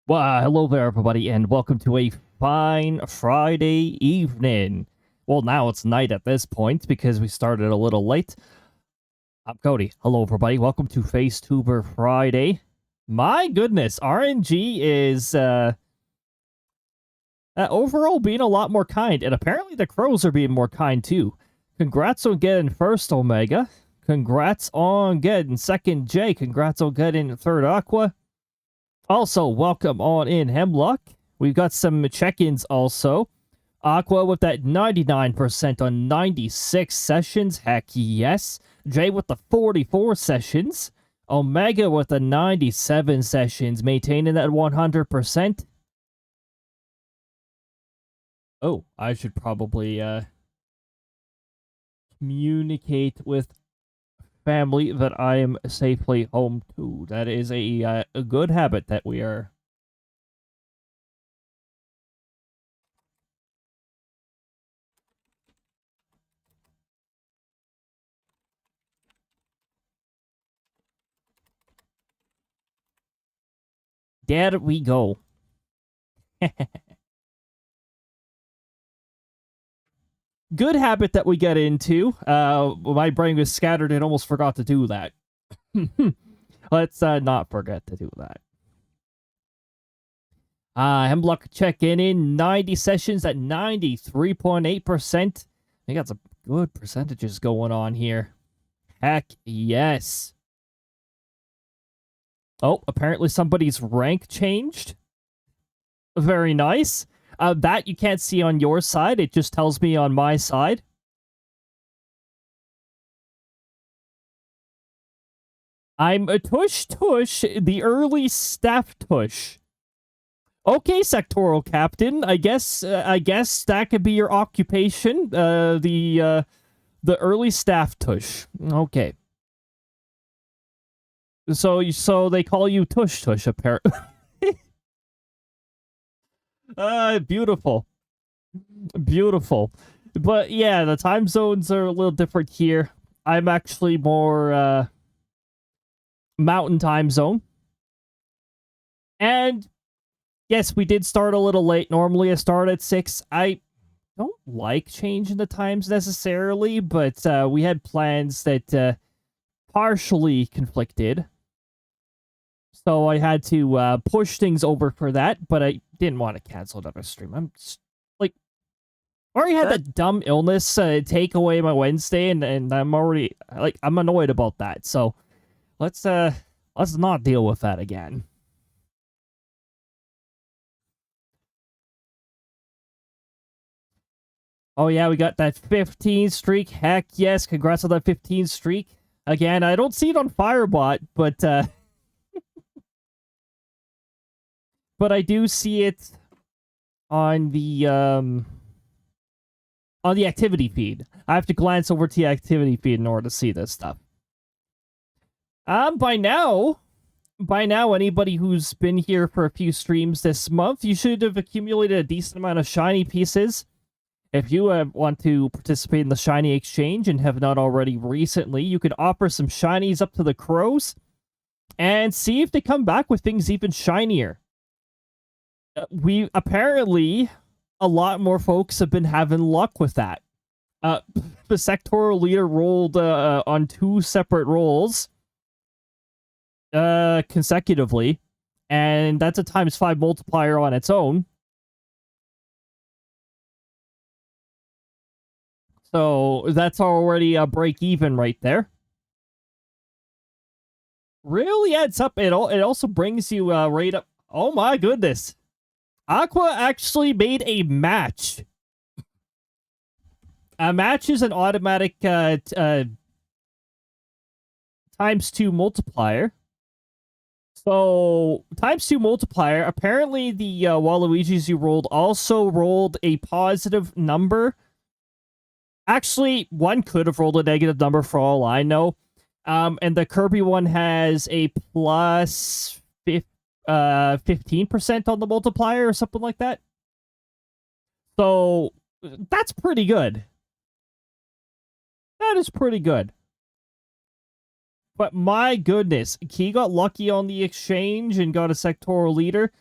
Well, hello there, everybody, and welcome to a fine Friday evening. Well, now it's night at this point because we started a little late. I'm Cody. Hello, everybody. Welcome to FaceTuber Friday. My goodness, RNG is overall being a lot more kind, and apparently the crows are being more kind too. Congrats on getting first, Omega. Congrats on getting second, J. Congrats on getting third, Aqua. Also, welcome on in, Hemlock. We've got some check-ins also. Aqua with that 99% on 96 sessions. Heck yes. Jay with the 44 sessions. Omega with the 97 sessions, maintaining that 100%. Oh, I should probably communicate with family that I am safely home to. That is a good habit that we are. There we go. Good habit that we get into. My brain was scattered and almost forgot to do that. Let's not forget to do that. Hemlock checking in 90 sessions at 93.8%. I think that's a good percentages going on here. Heck yes. Oh, apparently somebody's rank changed. Very nice. That you can't see on your side. It just tells me on my side. I'm a tush, the early staff tush. Okay, sectoral captain. I guess that could be your occupation. The early staff tush. Okay. So they call you tush apparently. Beautiful. Beautiful. But yeah, the time zones are a little different here. I'm actually more mountain time zone. And yes, we did start a little late. Normally I start at 6. I don't like changing the times necessarily, but we had plans that partially conflicted. So I had to push things over for that, but I didn't want to cancel another stream. I'm just, like, I already had that dumb illness take away my Wednesday, and I'm already, like, I'm annoyed about that. So let's not deal with that again. Oh yeah, we got that 15 streak. Heck yes, congrats on that 15 streak. Again, I don't see it on Firebot, but but I do see it on the activity feed. I have to glance over to the activity feed in order to see this stuff. By now, anybody who's been here for a few streams this month, you should have accumulated a decent amount of shiny pieces. If you want to participate in the shiny exchange and have not already recently, you could offer some shinies up to the crows and see if they come back with things even shinier. We apparently, a lot more folks have been having luck with that. The sectoral leader rolled on 2 separate rolls consecutively, and that's a ×5 multiplier on its own. So that's already a break even right there. Really adds up. It also brings you right up. Oh my goodness. Aqua actually made a match. A match is an automatic ×2 multiplier. So, ×2 multiplier, apparently the Waluigi's you rolled also rolled a positive number. Actually, one could have rolled a negative number for all I know. And the Kirby one has a plus 15% on the multiplier or something like that. So, that's pretty good. That is pretty good. But my goodness, he got lucky on the exchange and got a sectoral leader.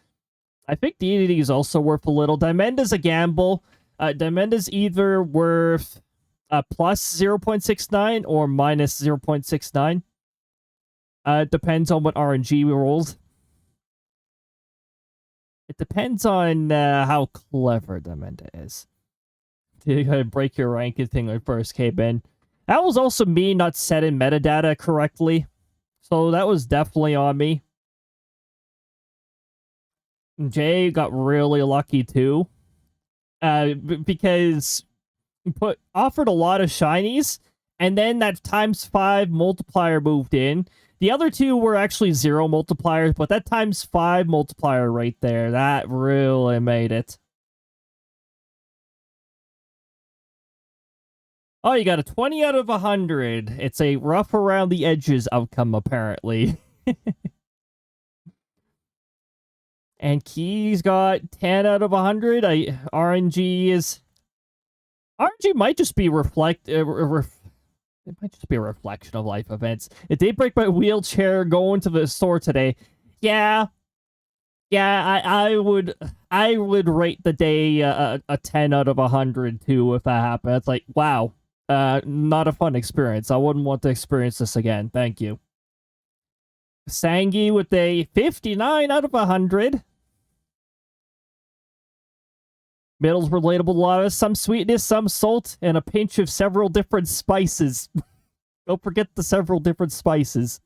I think Deity is also worth a little. Dimenda's a gamble. Dimenda's either worth plus 0.69 or minus 0.69. Depends on what RNG we rolled. It depends on how clever Demenda is. Did I break your rank thing when I first came in? That was also me not setting metadata correctly. So that was definitely on me. Jay got really lucky too. Because offered a lot of shinies, and then that ×5 multiplier moved in. The other two were actually 0 multipliers, but that ×5 multiplier right there, that really made it. Oh, you got a 20 out of 100. It's a rough around the edges outcome, apparently. And Key's got 10 out of 100. RNG might just be it might just be a reflection of life events. It did break my wheelchair going to the store today. Yeah, I would rate the day a 10 out of 100 too if that happened. It's like, wow, not a fun experience. I wouldn't want to experience this again. Thank you. Sangi with a 59 out of 100. Middle's relatable, a lot of some sweetness, some salt, and a pinch of several different spices. Don't forget the several different spices.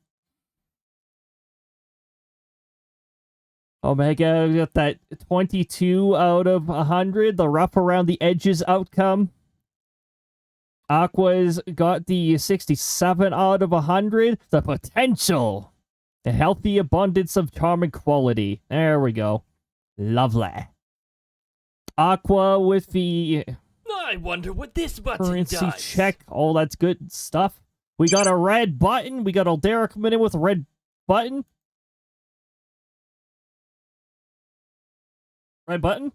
Omega got that 22 out of 100, the rough around the edges outcome. Aqua's got the 67 out of 100, the potential. The healthy abundance of charm and quality. There we go. Lovely. Aqua with the... I wonder what this button currency does. check. Oh, that's good stuff. We got a red button. We got SLdr coming in with a red button. Red button?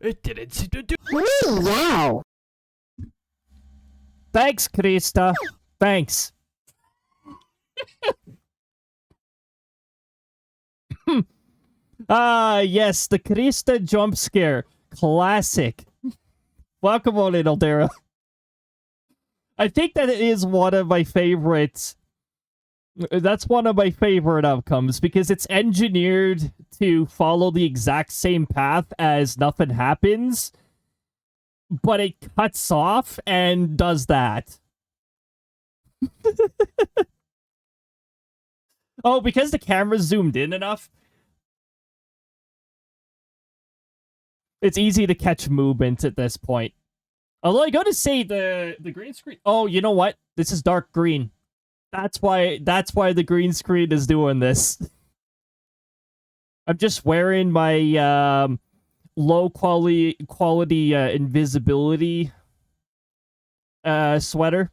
It didn't seem to do... Wow. Thanks, Krista. Thanks. Yes, the Krista jump scare. Classic. Welcome on in, SLdr. I think that it is one of my favorites. That's one of my favorite outcomes because it's engineered to follow the exact same path as nothing happens, but it cuts off and does that. Oh, because the camera zoomed in enough, it's easy to catch movement at this point. Although I gotta say the green screen. Oh, you know what? This is dark green. That's why the green screen is doing this. I'm just wearing my low quality invisibility sweater.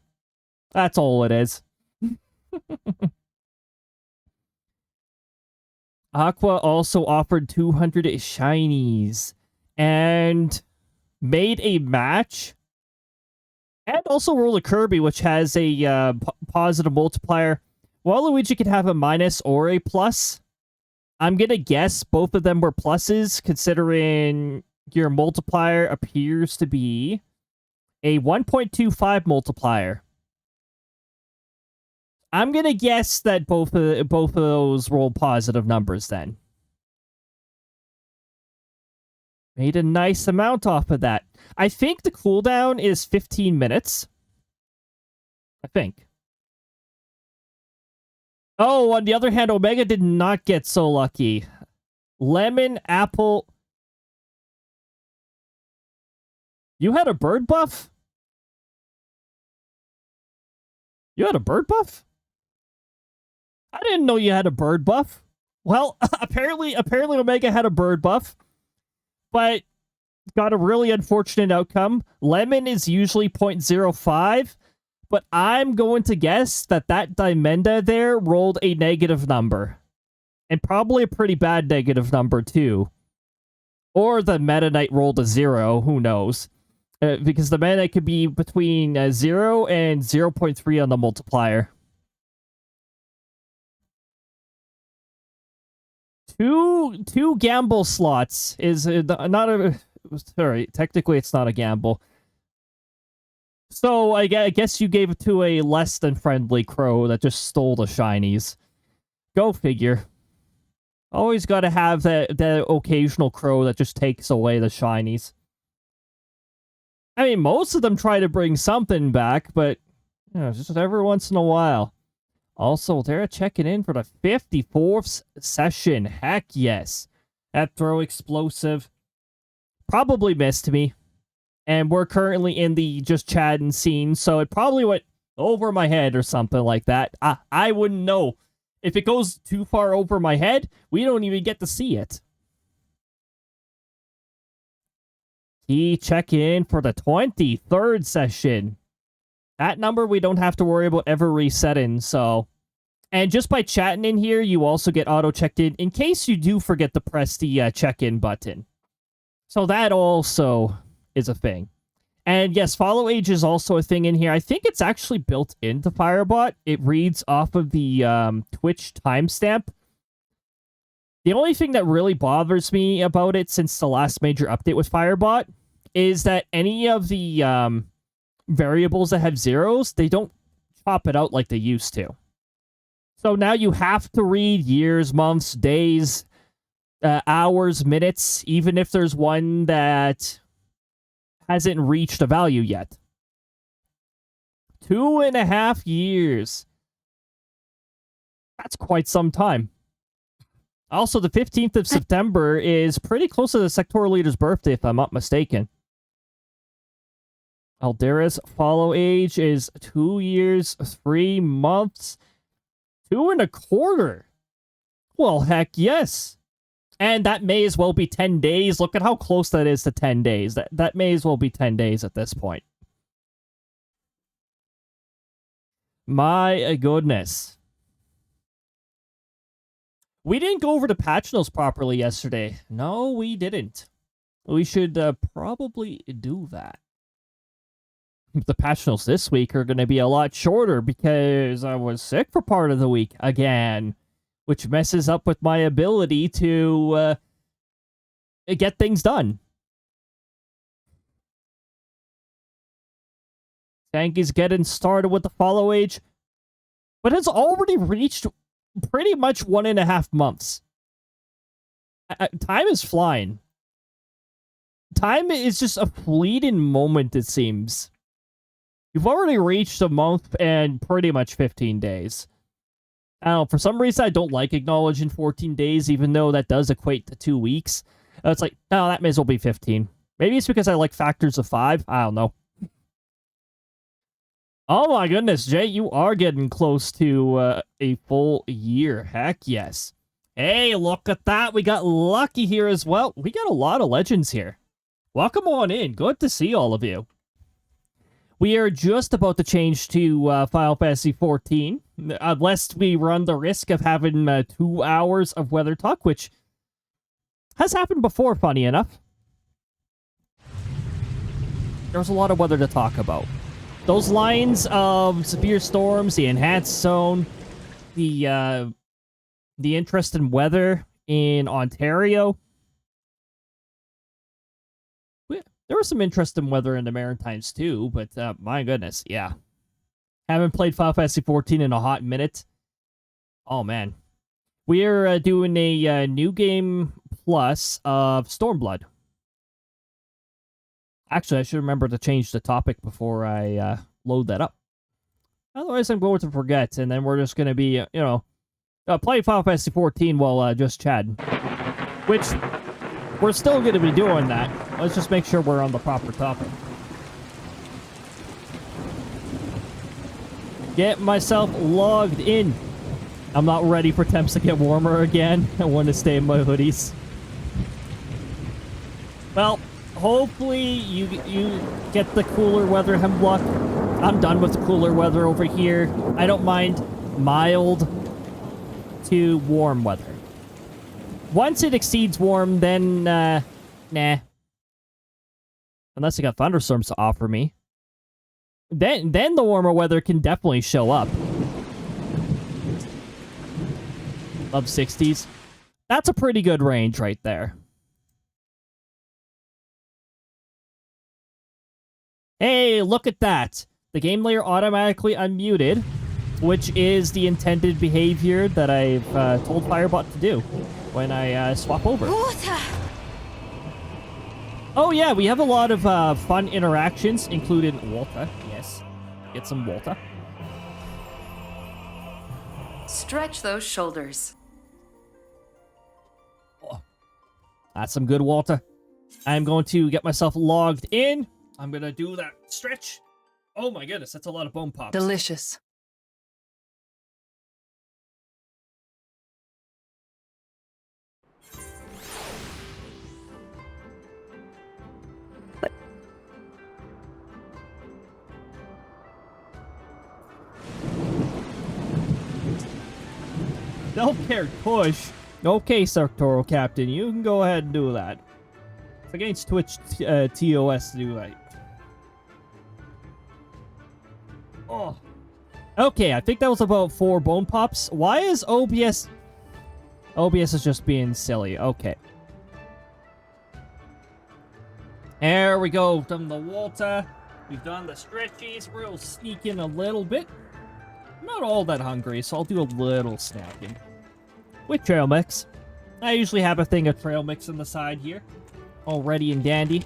That's all it is. Aqua also offered 200 shinies and made a match and also rolled a Kirby, which has a positive multiplier. Waluigi could have a minus or a plus. I'm going to guess both of them were pluses, considering your multiplier appears to be a 1.25 multiplier. I'm going to guess that both of those roll positive numbers then. Made a nice amount off of that. I think the cooldown is 15 minutes. I think. Oh, on the other hand, Omega did not get so lucky. Lemon, apple... You had a bird buff? You had a bird buff? I didn't know you had a bird buff. Well, apparently Omega had a bird buff, but got a really unfortunate outcome. Lemon is usually 0.05, but I'm going to guess that Dimenda there rolled a negative number. And probably a pretty bad negative number, too. Or the Meta Knight rolled a 0, who knows. Because the Meta Knight could be between 0 and 0.3 on the multiplier. Two gamble slots is not a... Sorry, technically it's not a gamble. So I guess you gave it to a less than friendly crow that just stole the shinies. Go figure. Always gotta have that occasional crow that just takes away the shinies. I mean, most of them try to bring something back, but you know, just every once in a while. Also, they're checking in for the 54th session. Heck yes. That throw explosive probably missed me. And we're currently in the just chatting scene, so it probably went over my head or something like that. I wouldn't know. If it goes too far over my head, we don't even get to see it. Key check-in for the 23rd session. That number we don't have to worry about ever resetting, so... And just by chatting in here, you also get auto-checked in case you do forget to press the check-in button. So that also is a thing. And yes, follow age is also a thing in here. I think it's actually built into Firebot. It reads off of the Twitch timestamp. The only thing that really bothers me about it since the last major update with Firebot is that any of the variables that have zeros, they don't chop it out like they used to. So now you have to read years, months, days, hours, minutes, even if there's one that hasn't reached a value yet. 2.5 years. That's quite some time. Also, the 15th of September is pretty close to the sectoral leader's birthday, if I'm not mistaken. SLdr's follow age is 2 years, 3 months, 2.25. Well, heck yes. And that may as well be 10 days. Look at how close that is to 10 days. That may as well be 10 days at this point. My goodness. We didn't go over the patch notes properly yesterday. No, we didn't. We should probably do that. The patch notes this week are going to be a lot shorter because I was sick for part of the week again, which messes up with my ability to get things done. Tanky's getting started with the follow age, but has already reached pretty much 1.5 months. Time is flying. Time is just a fleeting moment, it seems. You've already reached a month and pretty much 15 days. I don't know, for some reason I don't like acknowledging 14 days, even though that does equate to 2 weeks. It's like, no, that may as well be 15. Maybe it's because I like factors of 5. I don't know. Oh my goodness, Jay, you are getting close to a full year. Heck yes. Hey, look at that. We got lucky here as well. We got a lot of legends here. Welcome on in. Good to see all of you. We are just about to change to Final Fantasy 14, lest we run the risk of having 2 hours of weather talk, which has happened before, funny enough. There's a lot of weather to talk about. Those lines of severe storms, the enhanced zone, the interest in weather in Ontario. There was some interesting weather in the Maritimes too, but my goodness, yeah. Haven't played Final Fantasy 14 in a hot minute. Oh man. We're doing a new game plus of Stormblood. Actually, I should remember to change the topic before I load that up. Otherwise, I'm going to forget, and then we're just going to be, playing Final Fantasy 14 while just chatting. Which, we're still going to be doing that. Let's just make sure we're on the proper topic. Get myself logged in. I'm not ready for temps to get warmer again. I want to stay in my hoodies. Well, hopefully you get the cooler weather, Hemlock. I'm done with the cooler weather over here. I don't mind mild to warm weather. Once it exceeds warm, then, nah. Unless I got thunderstorms to offer me. Then the warmer weather can definitely show up. Love 60s. That's a pretty good range right there. Hey, look at that. The game layer automatically unmuted, which is the intended behavior that I've told Firebot to do when I swap over. Water! Oh yeah, we have a lot of fun interactions, including water. Yes, get some water. Stretch those shoulders. Oh, that's some good water. I'm going to get myself logged in. I'm going to do that stretch. Oh my goodness, that's a lot of bone pops. Delicious. Self-care push. Okay, sectoral captain, you can go ahead and do that. It's against Twitch TOS to do that. Oh. Okay, I think that was about 4 bone pops. Why is OBS... OBS is just being silly. Okay. There we go. Done the water. We've done the stretchies. We'll sneak in a little bit. I'm not all that hungry, so I'll do a little snacking. With trail mix. I usually have a thing of trail mix on the side here. All ready and dandy.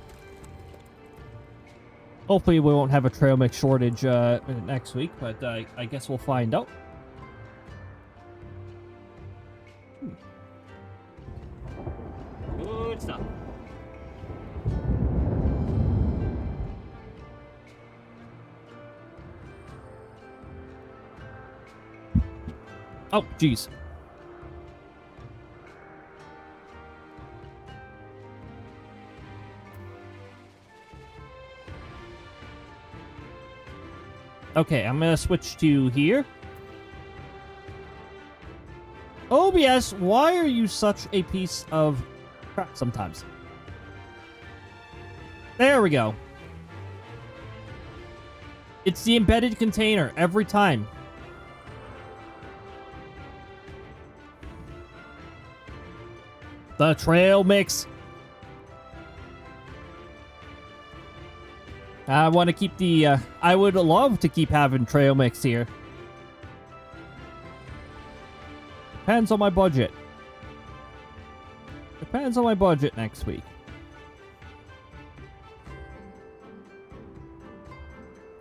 Hopefully we won't have a trail mix shortage next week, but I guess we'll find out. Good stuff. Oh, jeez. Okay, I'm gonna switch to here. OBS, why are you such a piece of crap sometimes? There we go. It's the embedded container every time. The trail mix. I want to keep the, I would love to keep having trail mix here. Depends on my budget. Depends on my budget next week.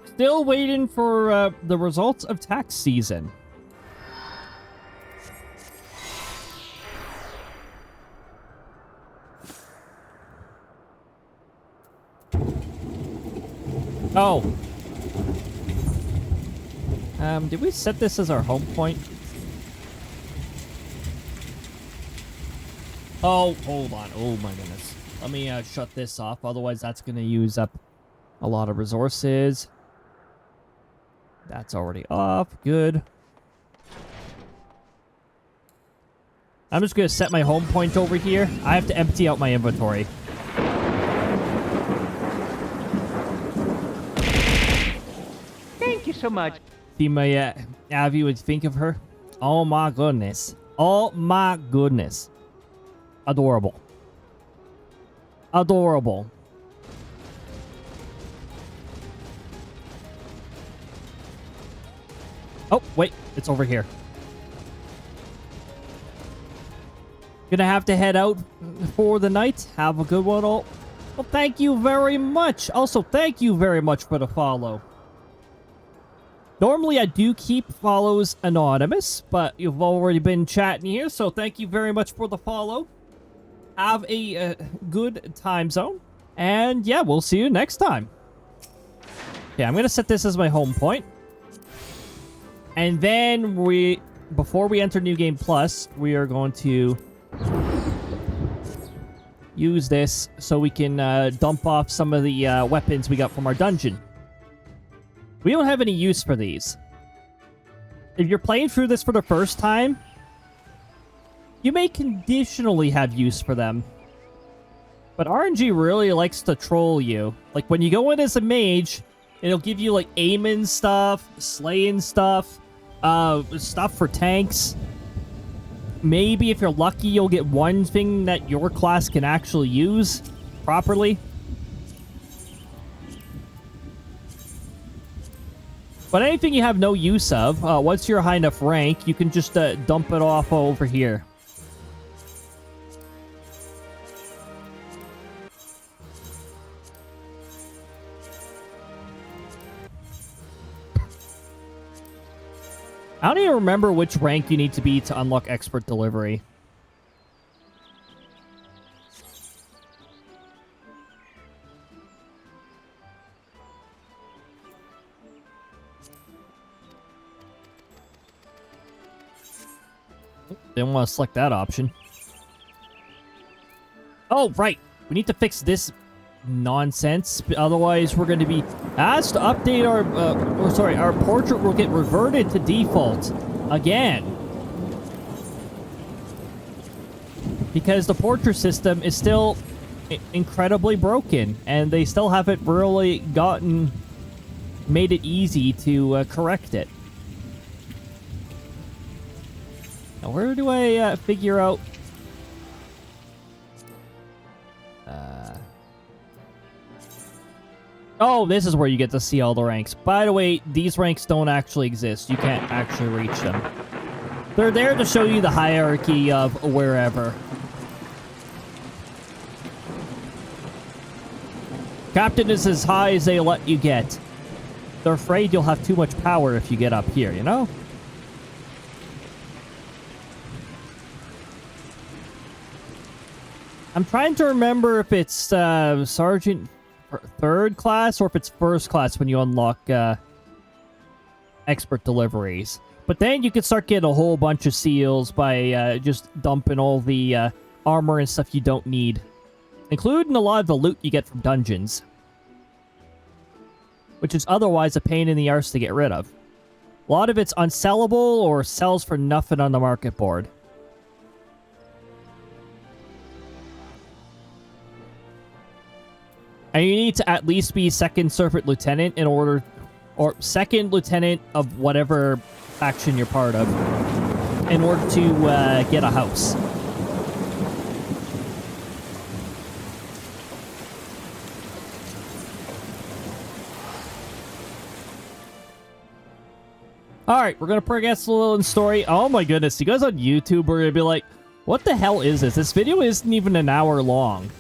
Still waiting for the results of tax season. Oh. Did we set this as our home point? Oh, hold on. Oh my goodness. Let me shut this off. Otherwise, that's going to use up a lot of resources. That's already off. Good. I'm just going to set my home point over here. I have to empty out my inventory. Thank you so much. See my Avi would think of her. Oh my goodness. Oh my goodness. Adorable. Adorable. Oh, wait. It's over here. Gonna have to head out for the night. Have a good one all. Well, thank you very much. Also, thank you very much for the follow. Normally, I do keep follows anonymous, but you've already been chatting here, so thank you very much for the follow. Have a good time zone, and yeah, we'll see you next time. Okay, I'm gonna set this as my home point. And then before we enter New Game Plus, we are going to use this so we can dump off some of the weapons we got from our dungeon. We don't have any use for these. If you're playing through this for the first time, you may conditionally have use for them. But RNG really likes to troll you. Like, when you go in as a mage, it'll give you, like, aiming stuff, slaying stuff, stuff for tanks. maybe if you're lucky, you'll get one thing that your class can actually use properly. But anything you have no use of, once you're high enough rank, you can just dump it off over here. I don't even remember which rank you need to be to unlock expert delivery. Didn't want to select that option. Oh, right. We need to fix this nonsense. Otherwise, we're going to be asked to update our... our portrait will get reverted to default again. Because the portrait system is still incredibly broken. And they still haven't really made it easy to correct it. Now, where do I figure out... Oh, this is where you get to see all the ranks. By the way, these ranks don't actually exist. You can't actually reach them. They're there to show you the hierarchy of wherever. Captain is as high as they let you get. They're afraid you'll have too much power if you get up here, you know? I'm trying to remember if it's Sergeant third class or if it's first class when you unlock expert deliveries. But then you can start getting a whole bunch of seals by just dumping all the armor and stuff you don't need. Including a lot of the loot you get from dungeons. Which is otherwise a pain in the arse to get rid of. A lot of it's unsellable or sells for nothing on the market board. And you need to at least be second servant lieutenant in order... Or second lieutenant of whatever faction you're part of. In order to get a house. Alright, we're gonna progress a little in story. Oh my goodness, you guys on YouTube are gonna be like, what the hell is this? This video isn't even an hour long.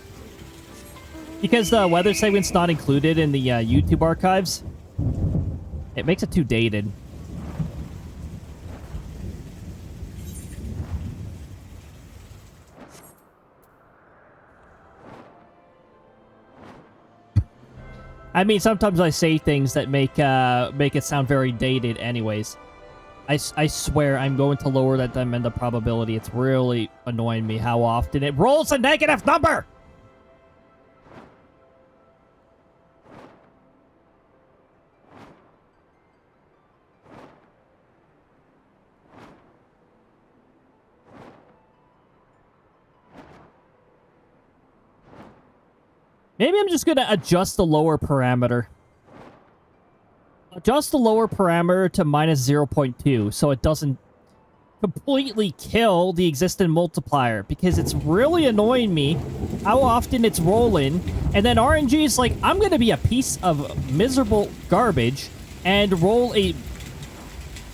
Because the weather segment's not included in the YouTube archives, it makes it too dated. I mean, sometimes I say things that make it sound very dated anyways. I swear I'm going to lower that diamond probability. It's really annoying me how often it rolls a negative number! Maybe I'm just going to adjust the lower parameter. Adjust the lower parameter to minus 0.2 so it doesn't completely kill the existing multiplier. Because it's really annoying me how often it's rolling. And then RNG is like, I'm going to be a piece of miserable garbage and roll a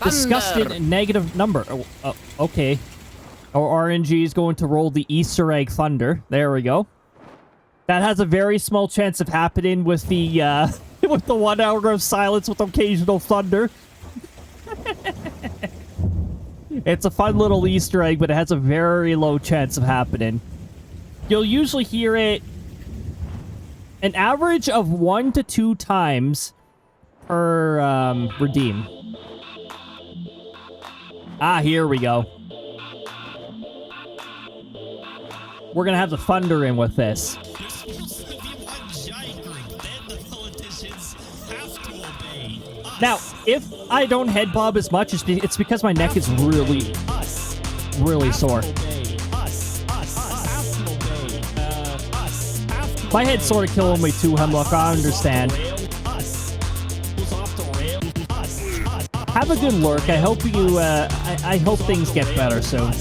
disgusted negative number. Oh, okay. Or RNG is going to roll the Easter egg thunder. There we go. That has a very small chance of happening with the with the 1 hour of silence with occasional thunder. It's a fun little Easter egg, but it has a very low chance of happening. You'll usually hear it an average of 1 to 2 times per redeem. Ah, here we go. We're gonna have the thunder in with this. Now, if I don't head bob as much, it's because my neck is really sore. My head's sort of killing me too, Hemlock. I understand. Have a good lurk. I hope you. I hope things get better soon.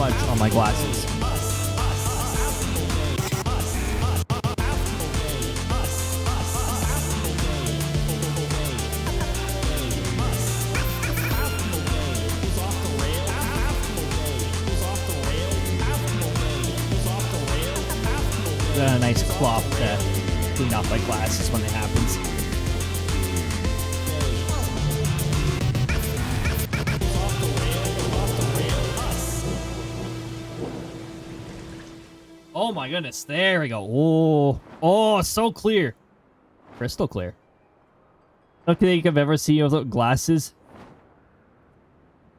smudge on my glasses. Got a nice cloth to clean off my glasses when it happens. Oh my goodness, there we go. Oh, so clear. Crystal clear. I don't think I've ever seen without glasses.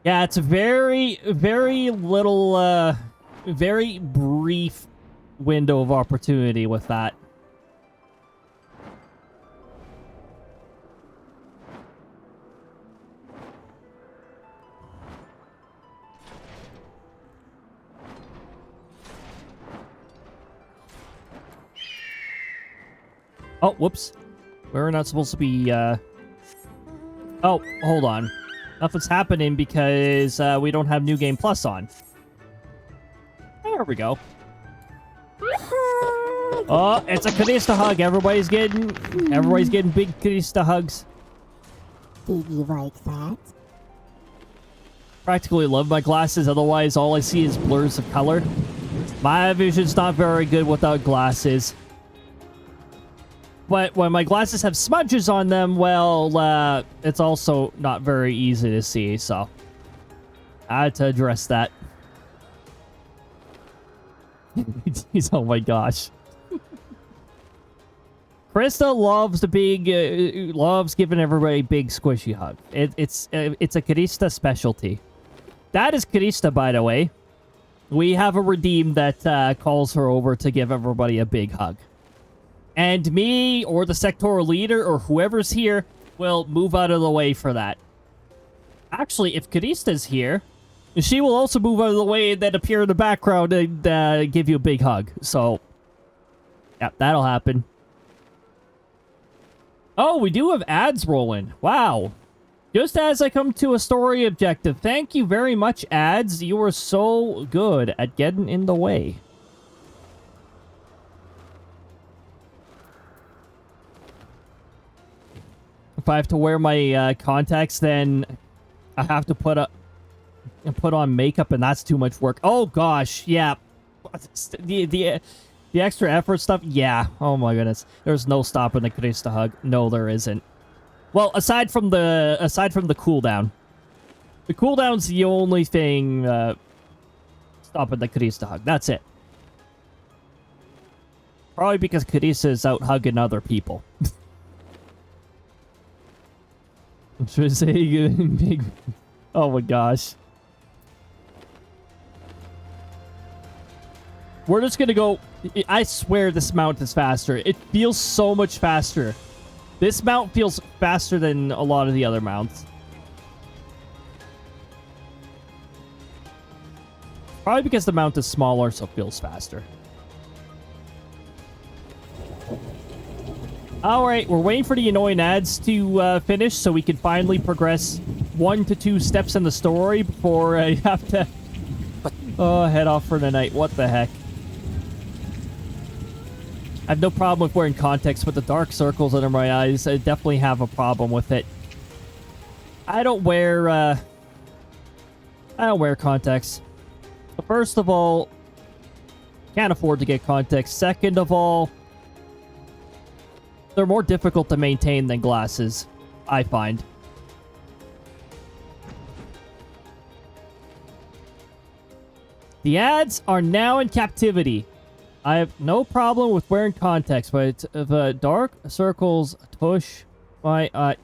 Yeah, it's a very, very little, very brief window of opportunity with that. Oh, whoops. We're not supposed to be, Oh, hold on. Nothing's happening because, we don't have New Game Plus on. There we go. Oh, it's a Kadista hug. Everybody's getting big Kadista hugs. Did you like that? Practically love my glasses, otherwise all I see is blurs of color. My vision's not very good without glasses. But when my glasses have smudges on them, well, it's also not very easy to see, so I had to address that. Jeez, oh my gosh. Krista loves the big, loves giving everybody a big squishy hug. It's a Karista specialty. That is Karista, by the way. We have a redeem that calls her over to give everybody a big hug. And me, or the sectoral leader, or whoever's here, will move out of the way for that. Actually, if Karista's here, she will also move out of the way and then appear in the background and give you a big hug. So, yeah, that'll happen. Oh, we do have ads rolling. Wow. Just as I come to a story objective. Thank you very much, ads. You were so good at getting in the way. If I have to wear my contacts, then I have to put on makeup, and that's too much work. Oh gosh, yeah. The extra effort stuff, yeah. Oh my goodness, there's no stopping the Krista hug. No, there isn't. Well, aside from the cooldown, the cooldown's the only thing stopping the Krista hug. That's it. Probably because Krista is out hugging other people. Should I say big? Oh my gosh. We're just gonna go. I swear this mount is faster. It feels so much faster. This mount feels faster than a lot of the other mounts. Probably because the mount is smaller, so it feels faster. Alright, we're waiting for the annoying ads to finish so we can finally progress 1 to 2 steps in the story before I have to head off for the night. What the heck? I have no problem with wearing contacts, but the dark circles under my eyes, I definitely have a problem with it. I don't wear contacts. First of all, can't afford to get contacts. Second of all, they're more difficult to maintain than glasses, I find. The ads are now in captivity. I have no problem with wearing contacts, but the dark circles tush my eye.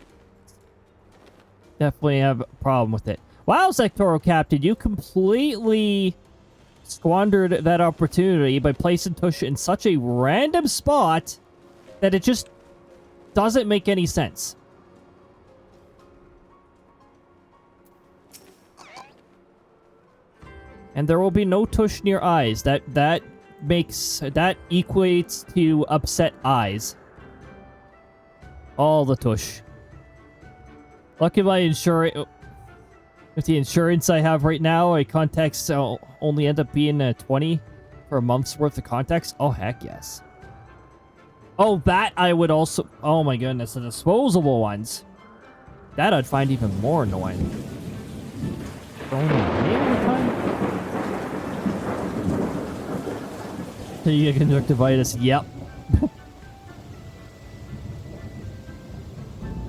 Definitely have a problem with it. Wow, Sectoral Captain, you completely squandered that opportunity by placing tush in such a random spot that it just doesn't make any sense. And there will be no tush near eyes. That equates to upset eyes. All the tush. Lucky my insurance. With the insurance I have right now, a contacts only end up being 20 for a month's worth of contacts. Oh, heck yes. Oh, that I would also... Oh my goodness, the disposable ones. That I'd find even more annoying. Throwing them away all the time? So you get conjunctivitis. Yep.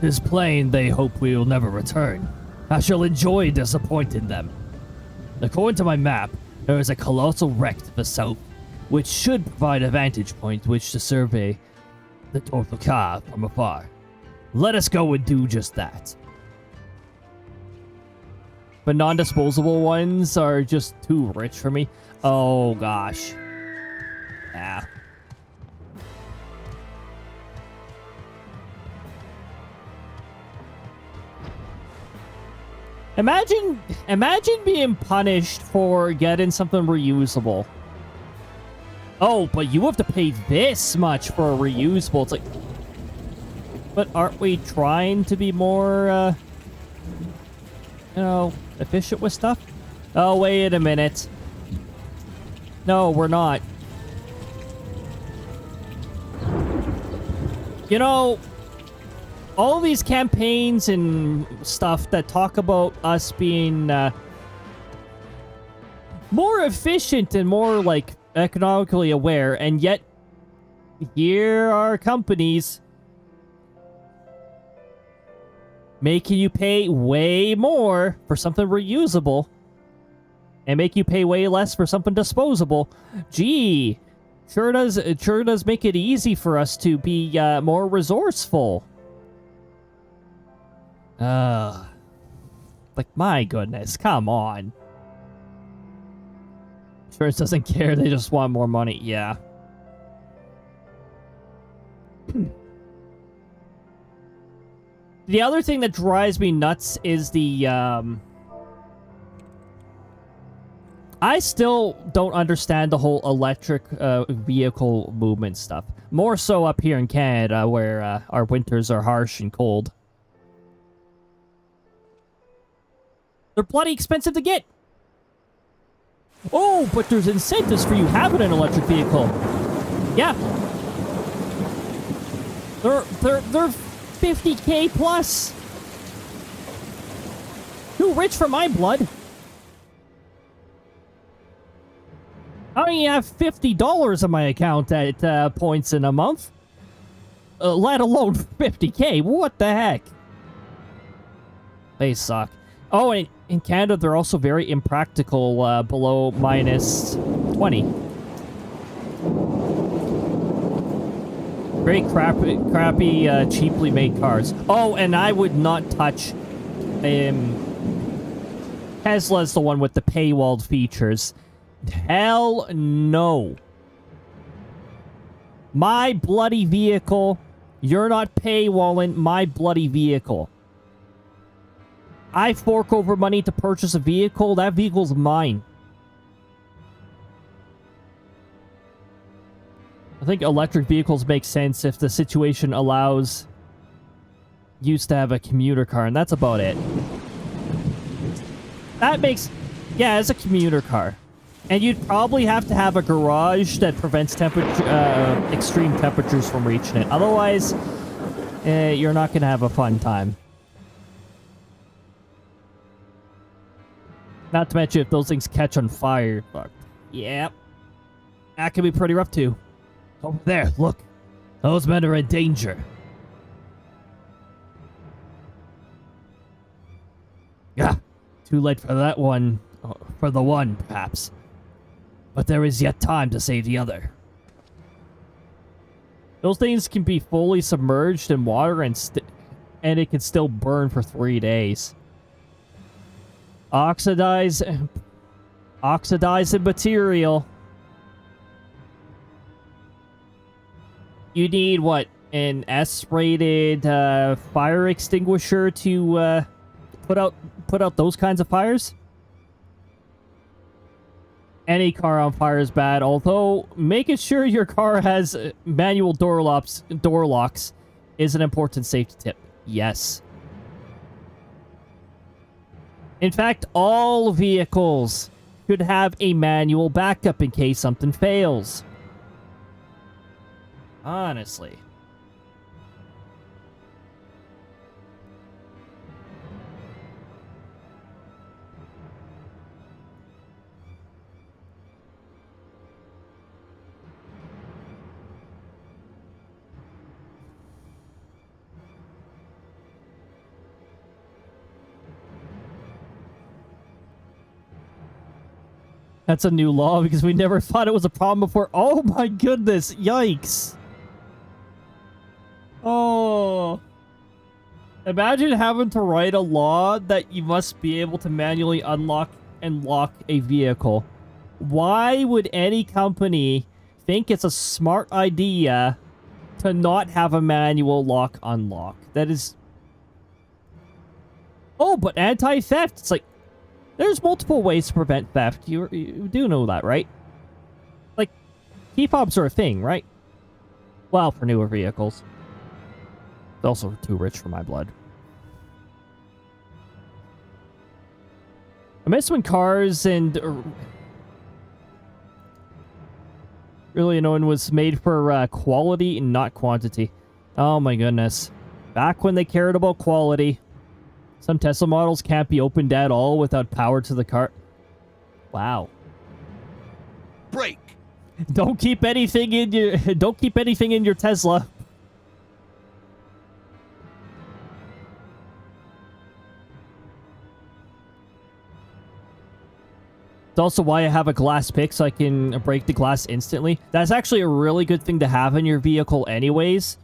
It's plain they hope we will never return. I shall enjoy disappointing them. According to my map, there is a colossal wreck to the south, which should provide a vantage point which to survey the Tortal Car from afar. Let us go and do just that. But non-disposable ones are just too rich for me. Oh gosh. Yeah. Imagine being punished for getting something reusable. Oh, but you have to pay this much for a reusable. It's like, but aren't we trying to be more, you know, efficient with stuff? Oh, wait a minute. No, we're not. You know, all these campaigns and stuff that talk about us being more efficient and more, like, economically aware, and yet here are companies making you pay way more for something reusable and make you pay way less for something disposable. Gee, it sure does make it easy for us to be more resourceful. Like, my goodness, come on. Insurance doesn't care, they just want more money. Yeah. The other thing that drives me nuts is the, I still don't understand the whole electric vehicle movement stuff. More so up here in Canada, where our winters are harsh and cold. They're bloody expensive to get. Oh, but there's incentives for you having an electric vehicle. Yeah. They're 50K plus. Too rich for my blood. I only have $50 on my account at points in a month. Let alone 50K. What the heck? They suck. Oh, and in Canada, they're also very impractical below minus 20. Very crappy, cheaply made cars. Oh, and I would not touch... Tesla's the one with the paywalled features. Hell no. My bloody vehicle. You're not paywalling my bloody vehicle. I fork over money to purchase a vehicle. That vehicle's mine. I think electric vehicles make sense if the situation allows you to have a commuter car, and that's about it. That makes... Yeah, as a commuter car. And you'd probably have to have a garage that prevents extreme temperatures from reaching it. Otherwise, you're not going to have a fun time. Not to mention if those things catch on fire. Fuck. Yep. That can be pretty rough too. Over there, look. Those men are in danger. Yeah. Too late for that one. For the one, perhaps. But there is yet time to save the other. Those things can be fully submerged in water and it can still burn for 3 days. Oxidizing material. You need what? An S-rated fire extinguisher to put out those kinds of fires? Any car on fire is bad, although making sure your car has manual door locks is an important safety tip. Yes. In fact, all vehicles should have a manual backup in case something fails. Honestly. That's a new law because we never thought it was a problem before. Oh my goodness. Yikes. Oh. Imagine having to write a law that you must be able to manually unlock and lock a vehicle. Why would any company think it's a smart idea to not have a manual lock unlock? That is... Oh, but anti-theft. It's like, there's multiple ways to prevent theft. You do know that, right? Like, key fobs are a thing, right? Well, for newer vehicles. It's also too rich for my blood. I miss when cars and... really annoying was made for quality and not quantity. Oh my goodness. Back when they cared about quality. Some Tesla models can't be opened at all without power to the car. Wow. Break. Don't keep anything in your Tesla. It's also why I have a glass pick so I can break the glass instantly. That's actually a really good thing to have in your vehicle anyways.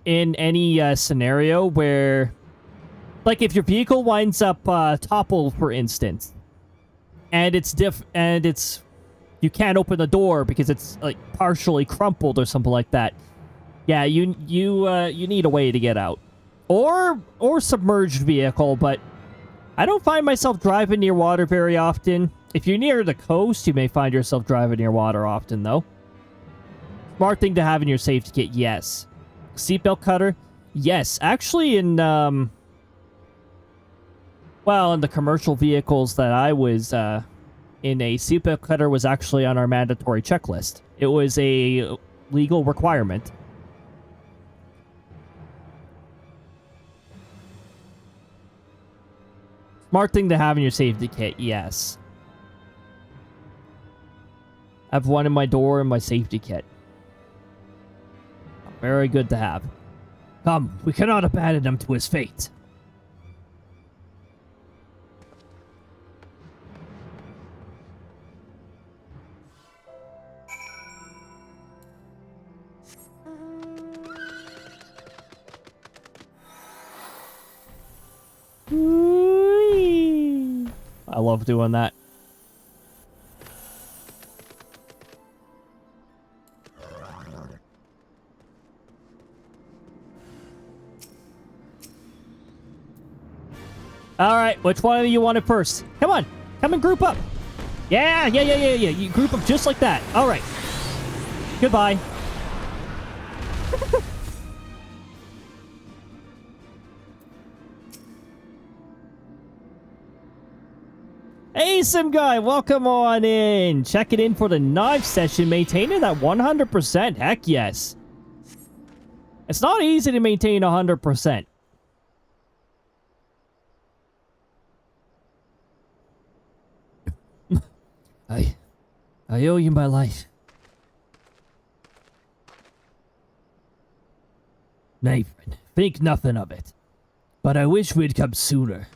In any scenario where... Like, if your vehicle winds up toppled, for instance, and you can't open the door because it's like partially crumpled or something like that. Yeah, you need a way to get out, or submerged vehicle. But I don't find myself driving near water very often. If you're near the coast, you may find yourself driving near water often, though. Smart thing to have in your safety kit, yes. Seatbelt cutter, yes. Actually, in well, in the commercial vehicles that I was in, a seatbelt cutter was actually on our mandatory checklist. It was a legal requirement. Smart thing to have in your safety kit, yes. I have one in my door and my safety kit. Very good to have. Come, we cannot abandon him to his fate. I love doing that. All right, which one of you want it first? Come on, come and group up. Yeah. You group up just like that. All right. Goodbye. Hey, Sim Guy, welcome on in. Check it in for the knife session. Maintaining that 100%. Heck yes. It's not easy to maintain 100%. I owe you my life. Nathan, think nothing of it. But I wish we'd come sooner.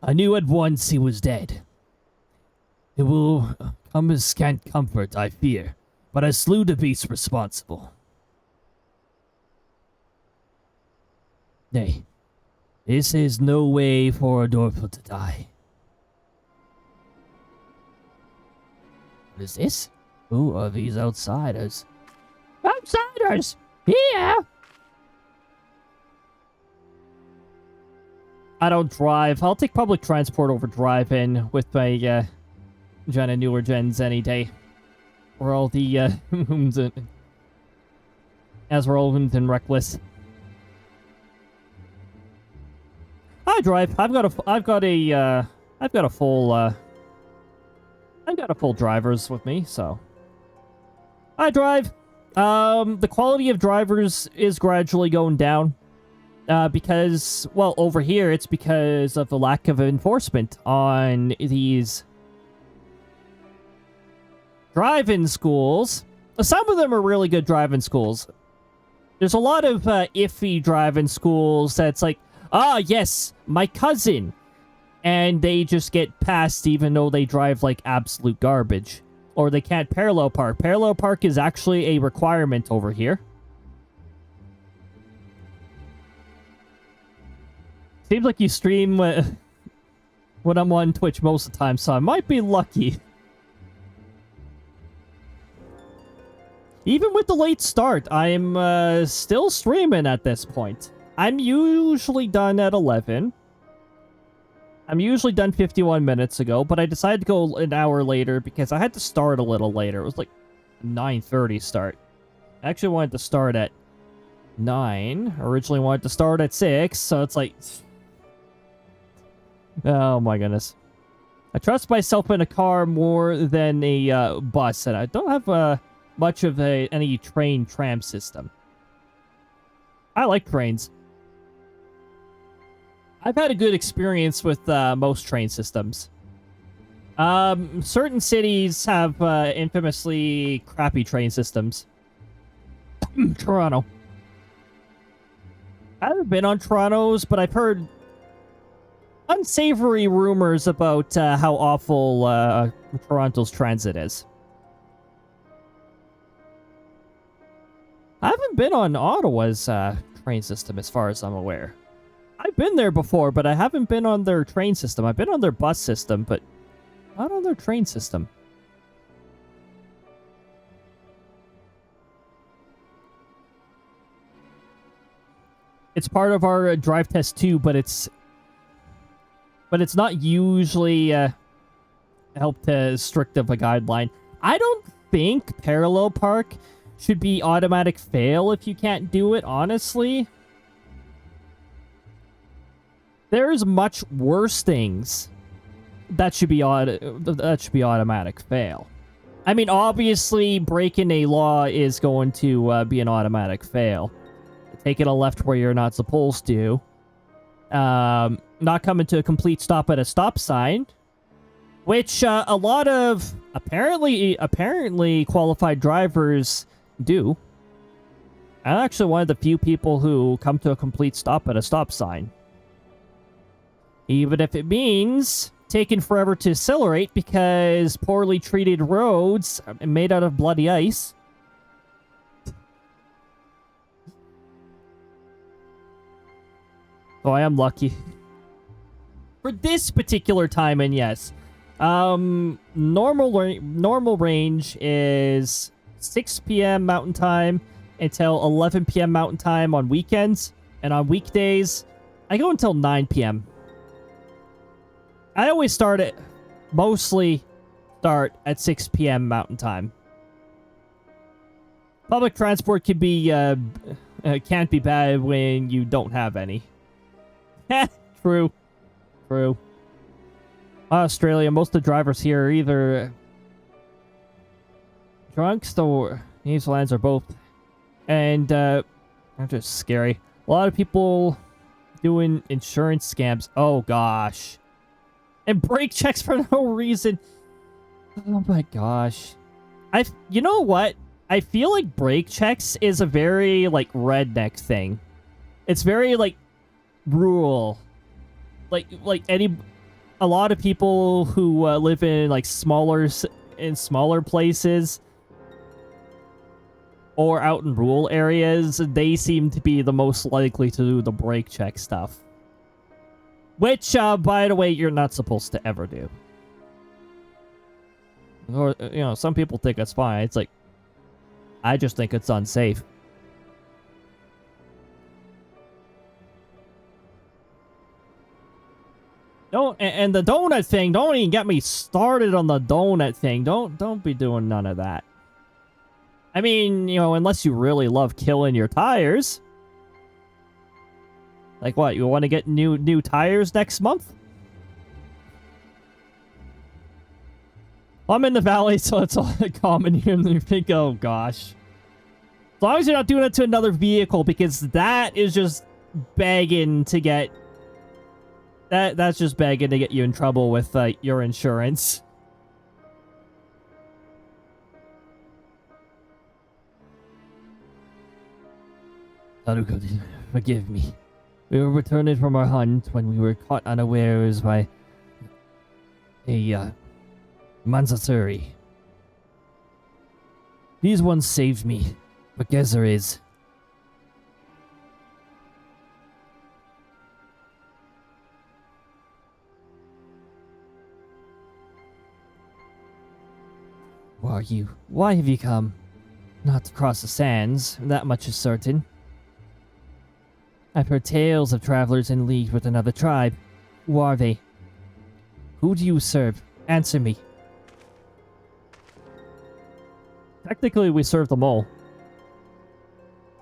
I knew at once he was dead. It will come as scant comfort, I fear, but I slew the beast responsible. Nay, this is no way for a Dorfel to die. What is this? Who are these outsiders? Outsiders? Yeah! I don't drive. I'll take public transport over driving with my gen and newer gens any day. We're all the as we're all and reckless. I drive. I've got a full driver's with me, so I drive. The quality of drivers is gradually going down. Because, well, over here, it's because of the lack of enforcement on these drive-in schools. Some of them are really good drive-in schools. There's a lot of iffy drive-in schools that's like, yes, my cousin. And they just get passed even though they drive like absolute garbage. Or they can't parallel park. Parallel park is actually a requirement over here. Seems like you stream when I'm on Twitch most of the time, so I might be lucky. Even with the late start, I'm still streaming at this point. I'm usually done at 11. I'm usually done 51 minutes ago, but I decided to go an hour later because I had to start a little later. It was like 9:30 start. I actually wanted to start at 9. Originally wanted to start at 6, so it's like... Oh my goodness. I trust myself in a car more than a bus, and I don't have much of any tram system. I like trains. I've had a good experience with most train systems. Certain cities have infamously crappy train systems. Toronto. I haven't been on Toronto's, but I've heard unsavory rumors about how awful Toronto's transit is. I haven't been on Ottawa's train system as far as I'm aware. I've been there before, but I haven't been on their train system. I've been on their bus system, but not on their train system. It's part of our drive test too, but it's not usually helped as strict of a guideline. I don't think parallel park should be automatic fail if you can't do it, honestly. There's much worse things that should be automatic fail. I mean, obviously, breaking a law is going to be an automatic fail. Taking a left where you're not supposed to. Not coming to a complete stop at a stop sign, which a lot of apparently qualified drivers do. I'm actually one of the few people who come to a complete stop at a stop sign. Even if it means taking forever to accelerate because poorly treated roads made out of bloody ice. Oh, I am lucky. For this particular time, and yes. Normal range is 6 p.m. Mountain Time until 11 p.m. Mountain Time on weekends. And on weekdays, I go until 9 p.m. I always mostly start at 6 p.m. Mountain Time. Public transport can be, can't be bad when you don't have any. True. Australia, most of the drivers here are either drunks or New Zealanders or both. And, they're just scary. A lot of people doing insurance scams. Oh, gosh. And brake checks for no reason. Oh, my gosh. You know what? I feel like brake checks is a very, like, redneck thing. It's very, like, rural. A lot of people who live in like smaller places or out in rural areas, they seem to be the most likely to do the brake check stuff. Which, by the way, you're not supposed to ever do. Or, you know, some people think that's fine. It's like, I just think it's unsafe. And the donut thing, don't even get me started on the donut thing. Don't be doing none of that. I mean, you know, unless you really love killing your tires. Like what? You want to get new tires next month? I'm in the valley, so it's all common here, and you think, oh gosh. As long as you're not doing it to another vehicle, because that is just begging to get... That's just begging to get you in trouble with your insurance. Cody, forgive me. We were returning from our hunt when we were caught unawares by a Manzaturi. These ones saved me, but Gezer is. Who are you? Why have you come? Not to cross the sands, that much is certain. I've heard tales of travelers in league with another tribe. Who are they? Who do you serve? Answer me. Technically, we serve them all.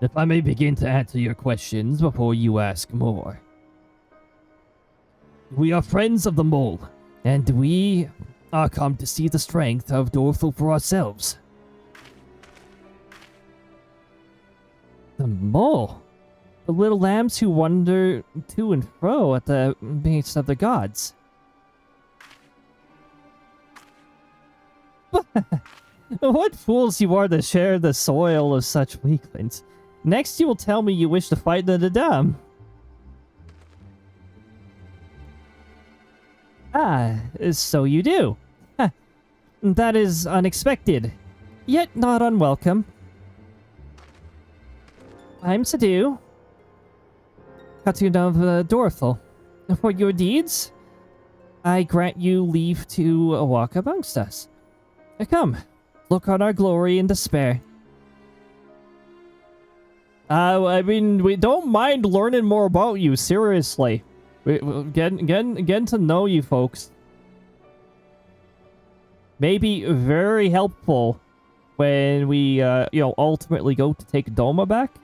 If I may begin to answer your questions before you ask more. We are friends of the mole, and we are come to see the strength of Dorfel for ourselves. The mole? The little lambs who wander to and fro at the base of the gods. What fools you are to share the soil of such weaklings. Next you will tell me you wish to fight the Dam. Ah, so you do. That is unexpected, yet not unwelcome. I'm Sadu, Katun of Dorfel. For your deeds, I grant you leave to walk amongst us. Come, look on our glory and despair. I mean, we don't mind learning more about you, seriously. We're getting to know you folks. Maybe very helpful when we, ultimately go to take Doma back.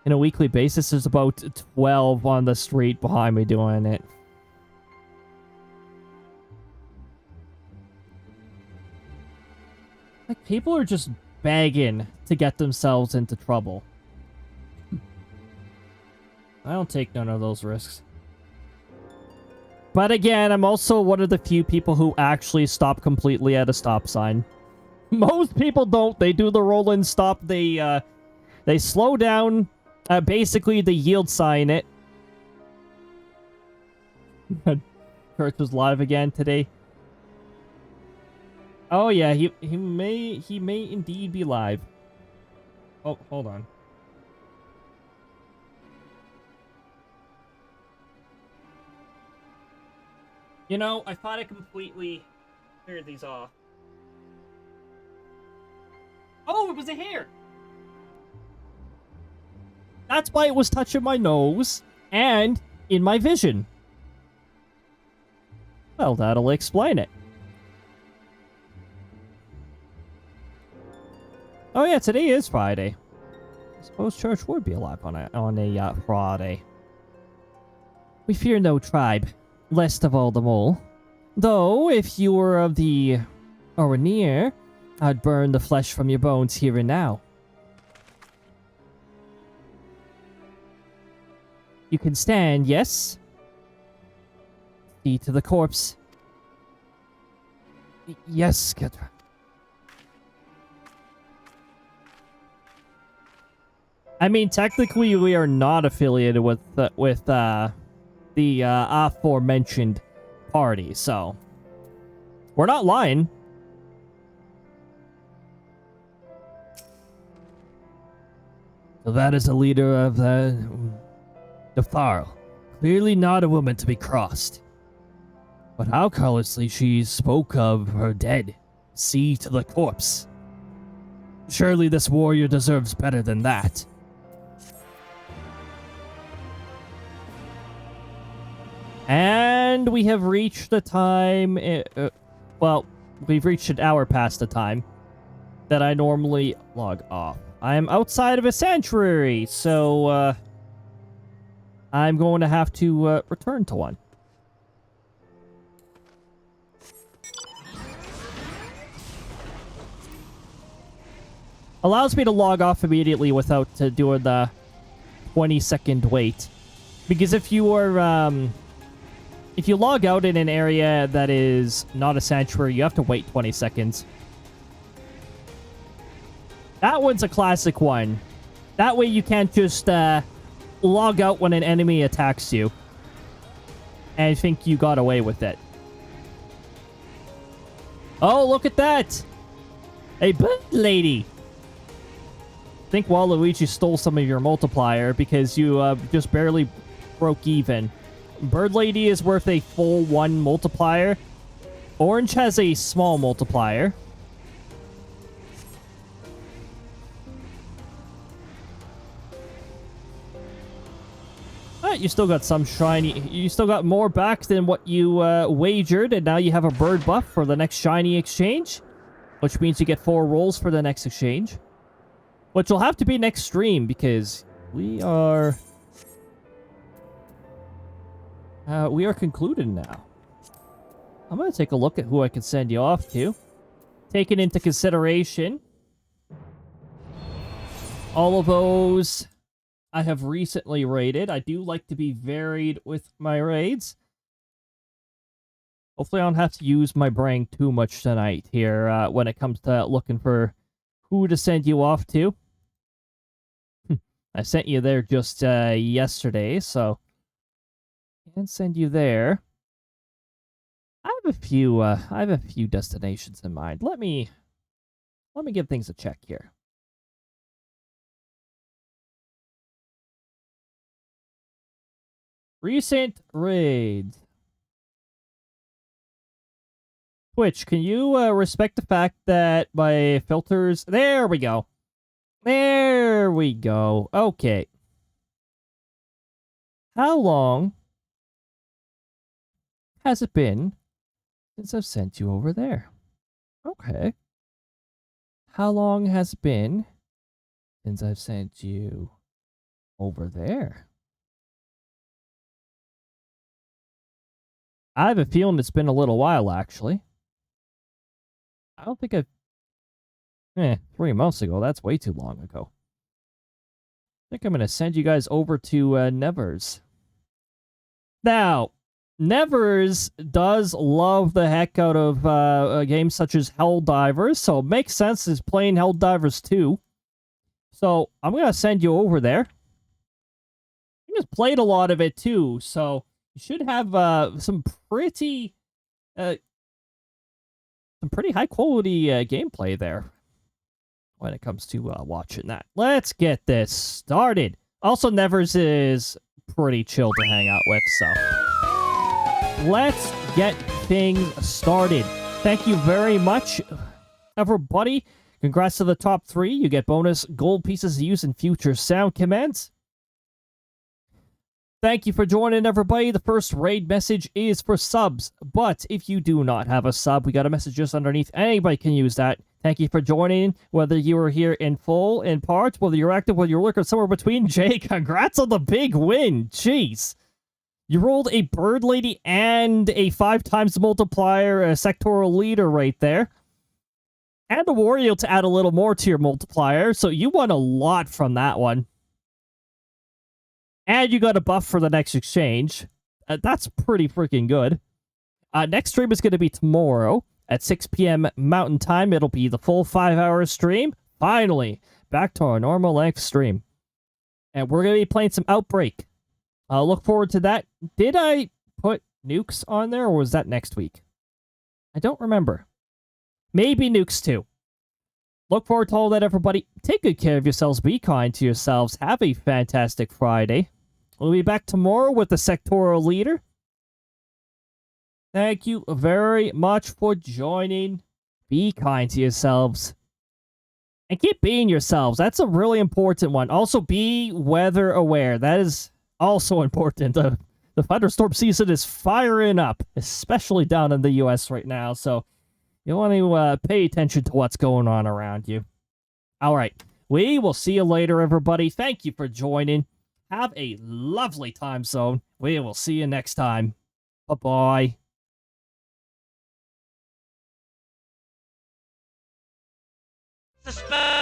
In a weekly basis, there's about 12 on the street behind me doing it. Like, people are just begging to get themselves into trouble. I don't take none of those risks. But again, I'm also one of the few people who actually stop completely at a stop sign. Most people don't. They do the roll and stop. They slow down. Basically, they yield sign it. Kurt was live again today. Oh yeah, he may indeed be live. Oh, hold on. You know, I thought I completely cleared these off. Oh, it was a hair! That's why it was touching my nose and in my vision. Well, that'll explain it. Oh yeah, today is Friday. I suppose church would be alive on a Friday. We fear no tribe, least of all the mole. Though, if you were of the Oranir, I'd burn the flesh from your bones here and now. You can stand, yes? See to the corpse. Yes, Ketra. I mean, technically, we are not affiliated with the aforementioned party, so we're not lying. So that is the leader of the Tharl. Clearly not a woman to be crossed. But how callously she spoke of her dead. See to the corpse. Surely this warrior deserves better than that. And we have reached the time... well, we've reached an hour past the time that I normally log off. I am outside of a sanctuary, so I'm going to have to return to one. Allows me to log off immediately without doing the 20-second wait. Because if you are, if you log out in an area that is not a sanctuary, you have to wait 20 seconds. That one's a classic one. That way you can't just log out when an enemy attacks you and think you got away with it. Oh, look at that! A bird lady! I think Waluigi stole some of your multiplier because you just barely broke even. Bird lady is worth a full 1 multiplier. Orange has a small multiplier. You still got some shiny. You still got more back than what you wagered, and now you have a bird buff for the next shiny exchange, which means you get 4 rolls for the next exchange, which will have to be next stream because we are concluded now. I'm gonna take a look at who I can send you off to, taking into consideration all of those I have recently raided. I do like to be varied with my raids. Hopefully I don't have to use my brain too much tonight here when it comes to looking for who to send you off to. I sent you there just yesterday, so I can send you there. I have a few destinations in mind. Let me give things a check here. Recent raids. Twitch, can you respect the fact that my filters... There we go. There we go. Okay. How long has it been since I've sent you over there? Okay. How long has it been since I've sent you over there? I have a feeling it's been a little while, actually. I don't think I've... 3 months ago. That's way too long ago. I think I'm going to send you guys over to Nevers. Now, Nevers does love the heck out of games such as Helldivers, so it makes sense he's playing Helldivers 2. So, I'm going to send you over there. He just played a lot of it too, so... You should have some pretty high quality gameplay there when it comes to watching that. Let's get this started. Also, Nevers is pretty chill to hang out with, so let's get things started. Thank you very much, everybody. Congrats to the top 3. You get bonus gold pieces to use in future sound commands. Thank you for joining, everybody. The first raid message is for subs, but if you do not have a sub, we got a message just underneath. Anybody can use that. Thank you for joining, whether you are here in full, in part, whether you're active, whether you're lurking somewhere between. Jay, congrats on the big win. Jeez. You rolled a bird lady and a 5 times multiplier, a sectoral leader right there. And a Wario to add a little more to your multiplier, so you won a lot from that one. And you got a buff for the next exchange. That's pretty freaking good. Next stream is going to be tomorrow at 6 p.m. Mountain Time. It'll be the full 5-hour stream. Finally, back to our normal length stream. And we're going to be playing some Outbreak. Look forward to that. Did I put Nukes on there, or was that next week? I don't remember. Maybe Nukes too. Look forward to all that, everybody. Take good care of yourselves. Be kind to yourselves. Have a fantastic Friday. We'll be back tomorrow with the sectoral leader. Thank you very much for joining. Be kind to yourselves. And keep being yourselves. That's a really important one. Also, be weather aware. That is also important. The thunderstorm season is firing up, especially down in the US right now. So you want to pay attention to what's going on around you. All right. We will see you later, everybody. Thank you for joining. Have a lovely time zone. We will see you next time. Bye-bye. Suspect!